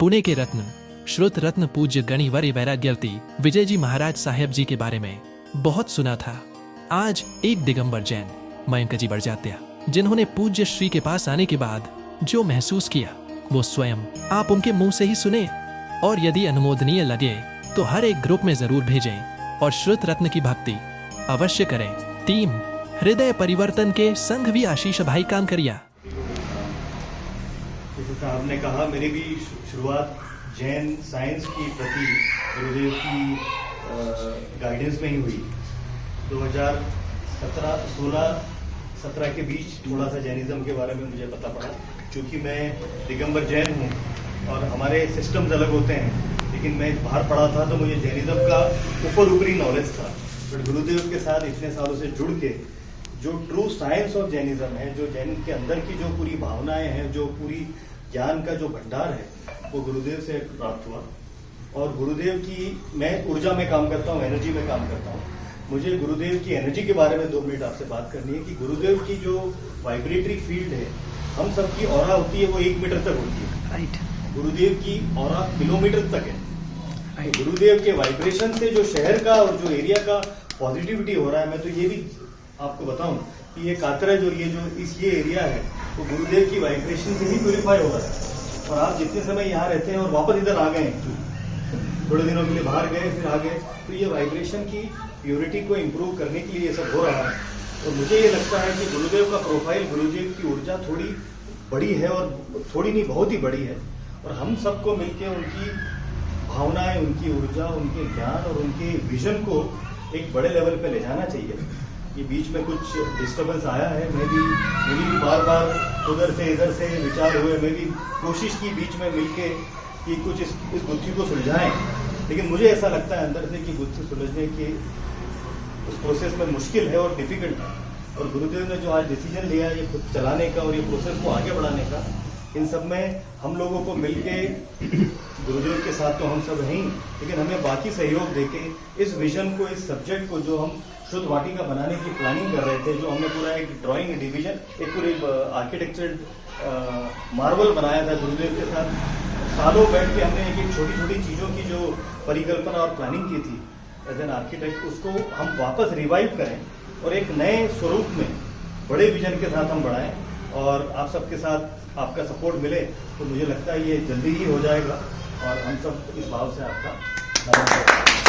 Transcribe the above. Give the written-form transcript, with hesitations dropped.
पुणे के रत्न श्रुत रत्न पूज्य गणिवर्य वैराग्यवती विजय जी महाराज साहेब जी के बारे में बहुत सुना था। आज एक दिगंबर जैन मयंक जी बड़जात्या, जिन्होंने पूज्य श्री के पास आने के बाद जो महसूस किया वो स्वयं आप उनके मुंह से ही सुने, और यदि अनुमोदनीय लगे तो हर एक ग्रुप में जरूर भेजें और श्रुत रत्न की भक्ति अवश्य करें। टीम हृदय परिवर्तन के संघ भी आशीष भाई काम करिया। जैसे साहब ने कहा, मेरी भी शुरुआत जैन साइंस की प्रति गुरुदेव की गाइडेंस में ही हुई। 2017 के बीच थोड़ा सा जैनिज्म के बारे में मुझे पता पड़ा, क्योंकि मैं दिगंबर जैन हूँ और हमारे सिस्टम्स अलग होते हैं, लेकिन मैं बाहर पढ़ा था तो मुझे जैनिज्म का ऊपरी नॉलेज था। बट गुरुदेव के साथ इतने सालों से जुड़ के जो ट्रू साइंस ऑफ जैनिज्म है, जो जैन के अंदर की जो पूरी भावनाएं हैं, जो पूरी ज्ञान का जो भंडार है, वो गुरुदेव से प्राप्त हुआ। और गुरुदेव की, मैं ऊर्जा में काम करता हूँ, एनर्जी में काम करता हूँ। मुझे गुरुदेव की एनर्जी के बारे में 2 मिनट आपसे बात करनी है कि गुरुदेव की जो वाइब्रेटरी फील्ड है, हम सबकी ऑरा होती है, वो 1 मीटर तक होती है। राइट। गुरुदेव की ऑरा किलोमीटर तक है। गुरुदेव के वाइब्रेशन से जो शहर का और जो एरिया का पॉजिटिविटी हो रहा है, मैं तो ये भी आपको बताऊं कि ये कातरज और ये एरिया है, वो गुरुदेव की वाइब्रेशन से ही प्यूरिफाई हो रहा है। और आप जितने समय यहाँ रहते हैं और वापस इधर आ गए, थोड़े दिनों के लिए बाहर गए फिर आ गए, तो ये वाइब्रेशन की प्योरिटी को इम्प्रूव करने के लिए ये सब हो रहा है। और मुझे ये लगता है कि गुरुदेव का प्रोफाइल, गुरुदेव की ऊर्जा थोड़ी बड़ी है, और थोड़ी नहीं बहुत ही बड़ी है। और हम सबको मिलकर उनकी भावनाएं, उनकी ऊर्जा, उनके ज्ञान और उनके विजन को एक बड़े लेवल पे ले जाना चाहिए। ये बीच में कुछ डिस्टर्बेंस आया है, मेरी भी बार बार उधर से इधर से विचार हुए, मैं भी कोशिश की बीच में मिलके कि कुछ इस गुत्थी को सुलझाएं, लेकिन मुझे ऐसा लगता है अंदर से कि गुत्थी सुलझने के उस प्रोसेस में मुश्किल है और डिफिकल्ट है। और गुरुदेव ने जो आज डिसीजन लिया ये खुद चलाने का और ये प्रोसेस को आगे बढ़ाने का, इन सब में हम लोगों को मिलके, गुरुदेव के साथ तो हम सब हैं, लेकिन हमें बाकी सहयोग देके इस विजन को, इस सब्जेक्ट को, जो हम शुद्ध वाटिका बनाने की प्लानिंग कर रहे थे, जो हमने पूरा एक ड्राइंग डिवीजन, एक पूरी आर्किटेक्चर मार्वल बनाया था गुरुदेव के साथ, सालों बैठ के हमने एक छोटी छोटी चीजों की जो परिकल्पना और प्लानिंग की थी एज एन आर्किटेक्ट, उसको हम वापस रिवाइव करें और एक नए स्वरूप में बड़े विजन के साथ हम बढ़ाएं। और आप सबके साथ आपका सपोर्ट मिले तो मुझे लगता है ये जल्दी ही हो जाएगा। और हम सब इस भाव से आपका धन्यवाद।